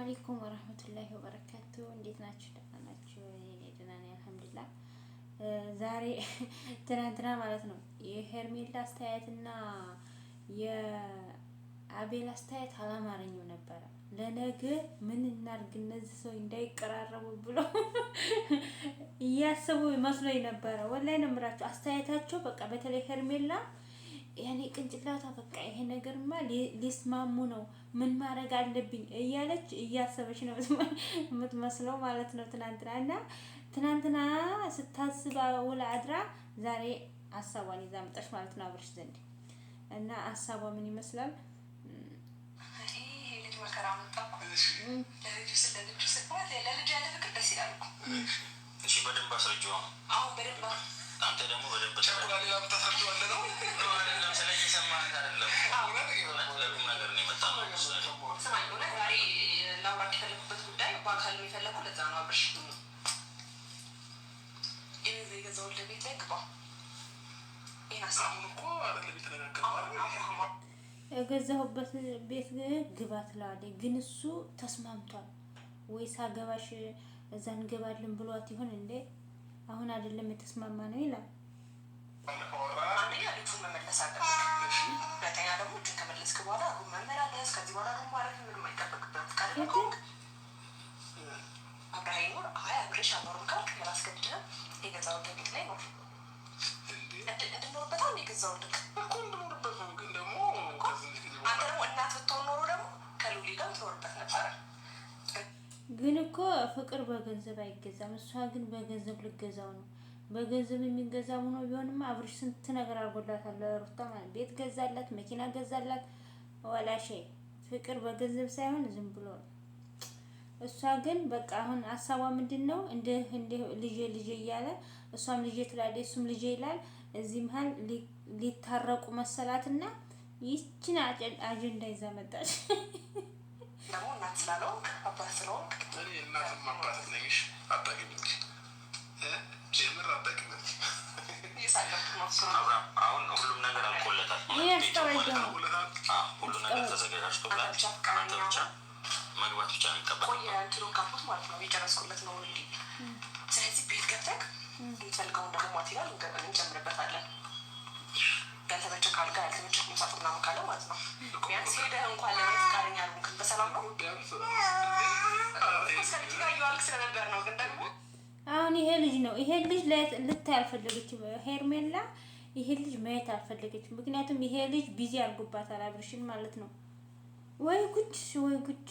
አለይኩም ወራህመቱላሂ ወበረካቱ። እንዴት ናችሁ? ደህና ናችሁ? እኔ ደህና ነኝ አልሐምዱሊላህ። ዛሬ ትናንትና ማለት ነው የሄርሜላ አስተያየትና የአቤል አስተያየት አላማረኝም ነበረ። ለነገ ምን እናድርግ እነዚህ ሰው እንዳይቀራረቡ ብሎ እያሰቡ መስሎኝ ነበረ። ወላሂ ነው የምላችሁ አስተያየታቸው በቃ በተለይ ሄርሜላ ያኔ ቅንጭላቷ በቃ ይሄ ነገርማ ሊስማሙ ነው ምን ማድረግ አለብኝ እያለች እያሰበች ነው የምትመስለው ማለት ነው። ትናንትና ስታስብ ውላ አድራ ዛሬ ሀሳቧን ይዛ መጣች ማለት ነው አብርሽ ዘንድ እና ሀሳቧ ምን ይመስላል? መከራ መጣኩ ለልጁ ስባት ለልጁ ያለ ፍቅር ደስ ይላል እኮ። እሺ በደንብ አስረጅው። አሁን በደንብ አንተ ደግሞ በደንብ ሌላ ተሰርደዋለ ነው አይደለም። ስለዚህ ሰማህ አይደለም? ለቁም ነገር ነው የመጣ ነው። ስማኝ ሆነ ዛሬ ላውራክ የፈለኩበት ጉዳይ በአካል ነው የፈለኩ። ለዛ ነው አብርሽ ይህ የገዛውን ለቤት ላይ ግባ። ይህን ሀሳቡን እኮ አይደለም የተነጋገርነው። የገዛሁበት ቤት ግባ ትላለች፣ ግን እሱ ተስማምቷል ወይስ አገባሽ እዛ እንገባለን ብሏት ይሆን እንዴ? አሁን አይደለም የተስማማ ነው ይላል። አንደኛ ልጁን መመለስ አለበት። ሁለተኛ ደግሞ እጁን ከመለስክ በኋላ አሁን መመላለስ ከዚህ በኋላ ደግሞ ማረፍ ምንም አይጠበቅብህም። ፍቃደኛ አብረሃ ይኖር አብሬሽ አኖርም ካልክ የራስገድድህም የገዛሁበት ቤት ላይ ነው እንድኖርበት አሁን የገዛሁልህ እኮ እንድኖርበት ነው። ግን ደግሞ አንተ ደግሞ እናት ብትሆን ኖሮ ደግሞ ከሉሊ ጋር ትኖርበት ነበረ። ግን እኮ ፍቅር በገንዘብ አይገዛም። እሷ ግን በገንዘብ ልገዛው ነው። በገንዘብ የሚገዛ ሆኖ ቢሆንማ አብርሽ ስንት ነገር አድርጎላታል። ሩታ ማለት ቤት ገዛላት፣ መኪና ገዛላት፣ ወላሼ ፍቅር በገንዘብ ሳይሆን ዝም ብሎ ነው። እሷ ግን በቃ አሁን ሀሳቧ ምንድነው? እንደ ልጄ እያለ እሷም ልጄ ትላለች፣ እሱም ልጄ ይላል። እዚህ መሀል ሊታረቁ መሰላትና ይችን አጀንዳ ይዛ መጣች። ደግሞ እናት ስላለውክ አባት ስለሆንክ እኔ እናትም አባት ነኝሽ። አታውቂም ጀምር አታውቂም። አሁን ሁሉም ነገር አልቆለታል። ሁሉ ነገር ተዘጋጅቶላል። አንተ ብቻ መግባት ብቻ ነው የሚጠበቅ። ቆየ እንትኑን ካፉት ማለት ነው የጨረስኩለት ነው እንዲ። ስለዚህ ቤት ገብተክ የምትፈልገውን ደግሞ ማቴሪያል እንጨምርበታለን። ያልተመቸ ካልጋ ያልተመቸ ቁምሳጥን ምናምን ካለ ማለት ነው። ቢያንስ ሄደህ እንኳን ለማየት ፈቃደኛ አልሆንክም። በሰላም ነው እስከልጅ ጋር እየዋልክ ስለነበር ነው። ግን ደግሞ አሁን ይሄ ልጅ ነው ይሄ ልጅ ልታይ አልፈለገችም ሄርሜላ። ይሄ ልጅ ማየት አልፈለገችም። ምክንያቱም ይሄ ልጅ ቢዚ አድርጎባታል አብርሽን ማለት ነው። ወይ ጉድ ወይ ጉድ!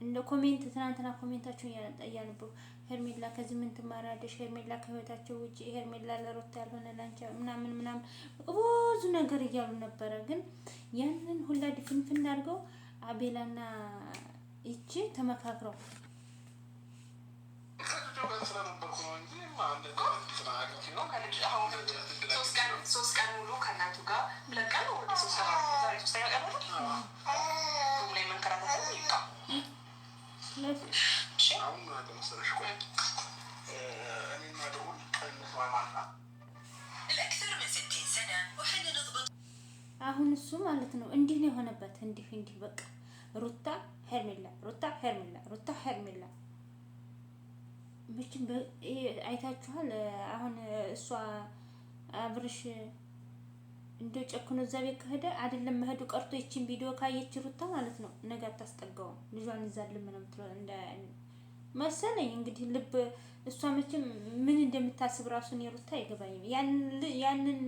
እንደ ኮሜንት ትናንትና ኮሜንታቸውን እያነበቡ ሄርሜላ ከዚህ ምን ትማራለሽ? ሄርሜላ ከህይወታቸው ውጪ፣ ሄርሜላ ለሩታ ያልሆነ ላንቺ ምናምን ብዙ ነገር እያሉ ነበረ። ግን ያንን ሁላ ድፍንፍን አድርገው አቤላና ይቺ ተመካክረው ሶስት ቀን ሙሉ ከእናቱ ጋር ለቀን ወደ ሶስተኛ ቀን ላይ መንከራተት ይጣ አሁን እሱ ማለት ነው እንዲህ ነው የሆነበት። እንዲህ በቃ ሩታ ሄርሜላ መቼም አይታችኋል። አሁን እሷ አብርሽ እንደው ጨክኖ እዛ ቤት ከሄደ አይደለም መሄዱ ቀርቶ ይቺን ቪዲዮ ካየች ሩታ ማለት ነው ነገ አታስጠጋውም። ልጇን ይዛልም ነው እንደ መሰለኝ እንግዲህ ልብ እሷ መቼም ምን እንደምታስብ ራሱን የሩታ አይገባኝም። ያንን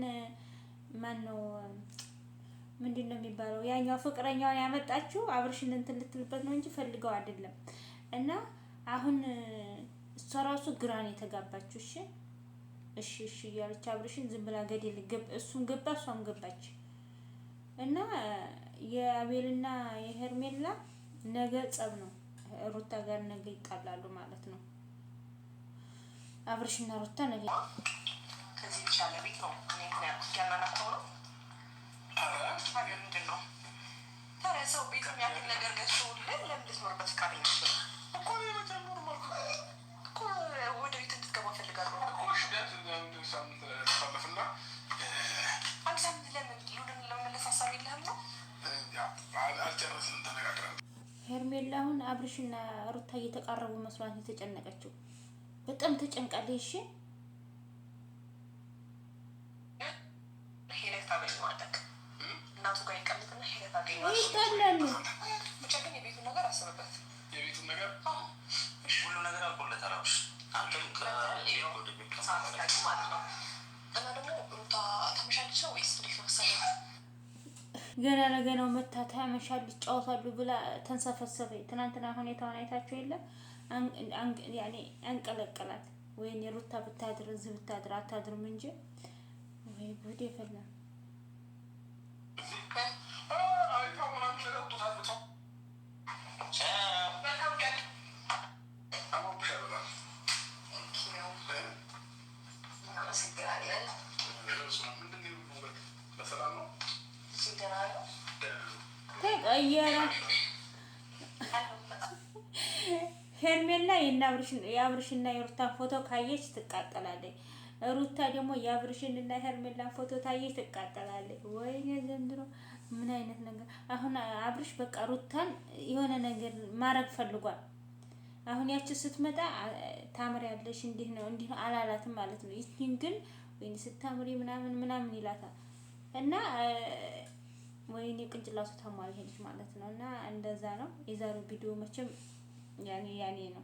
ማን ነው ምንድነው የሚባለው? ያኛው ፍቅረኛዋን ያመጣችው አብርሽን እንትን ልትልበት ነው እንጂ ፈልገው አይደለም። እና አሁን እሷ ራሱ ግራን የተጋባችው እሺ እያለች አብርሽን ዝም ብላ ገደል እሱም ገባ እሷም ገባች። እና የአቤልና የሄርሜላ ነገ ጸብ ነው። ሩታ ጋር ነገ ይጣላሉ ማለት ነው። አብርሽና ሩታ ነገ ከዚህ ይቻላል ቤት ነው እኔ ምክንያቱም ያናናቸው ነው። ምንድን ነው ታዲያ ሰው ቤት የሚያክል ነገር ገዝቶልህ ለምን ልትኖርበት ፈቃደኛ ነበር እኮ? ወደ ቤት እንድትገባ ፈልጋለሁ እኮ። አንድ ሳምንት ለምን ሉልን ለመመለስ ሀሳብ የለህም ነው? አልጨረስንም፣ ተነጋግረን ሄርሜላ አሁን አብርሽና ሩታ እየተቃረቡ መስሏት የተጨነቀችው በጣም ተጨንቃለች። እሺ ሄለት ታገኘዋለህ፣ እናቱ ጋር ይቀመጥና ሄለት ታገኘዋለህ። ይጣላሉ። ብቻ ግን የቤቱን ነገር አስብበት። የቤቱን ነገር ሁሉ ነገር አልቆለታል አብርሽ። አንተም ከሳላቂ ማለት ነው። እና ደግሞ ሩታ ተመሻለች ነው ወይስ እንዴት ነው መሰለኝ? ገና ለገናው መታ ታመሻለች ጫወታሉ ብላ ተንሰፈሰበ። ትናንትና ሁኔታውን አይታችሁ የለም? ያኔ አንቀለቀላት። ወይኔ ሩታ ብታድር እዚህ ብታድር አታድርም እንጂ ወይ ጉድ የፈላ ተቀየረ። ሄርሜላ የአብርሽና የሩታን ፎቶ ካየች ትቃጠላለች። ሩታ ደግሞ የአብርሽንና ሄርሜላን ፎቶ ታየች ትቃጠላለች። ወይኔ ዘንድሮ ምን አይነት ነገር! አሁን አብርሽ በቃ ሩታን የሆነ ነገር ማድረግ ፈልጓል። አሁን ያቺ ስትመጣ ታምሪያለሽ እንዲህ ነው አላላትም ማለት ነው። ይህን ግን ወይኔ ስታምሪ ምናምን ይላታል እና ወይኔ ቅንጭላቱ ታሟል ሄድሽ ማለት ነው። እና እንደዛ ነው የዛሬው ቪዲዮ መቼም ያኔ ነው።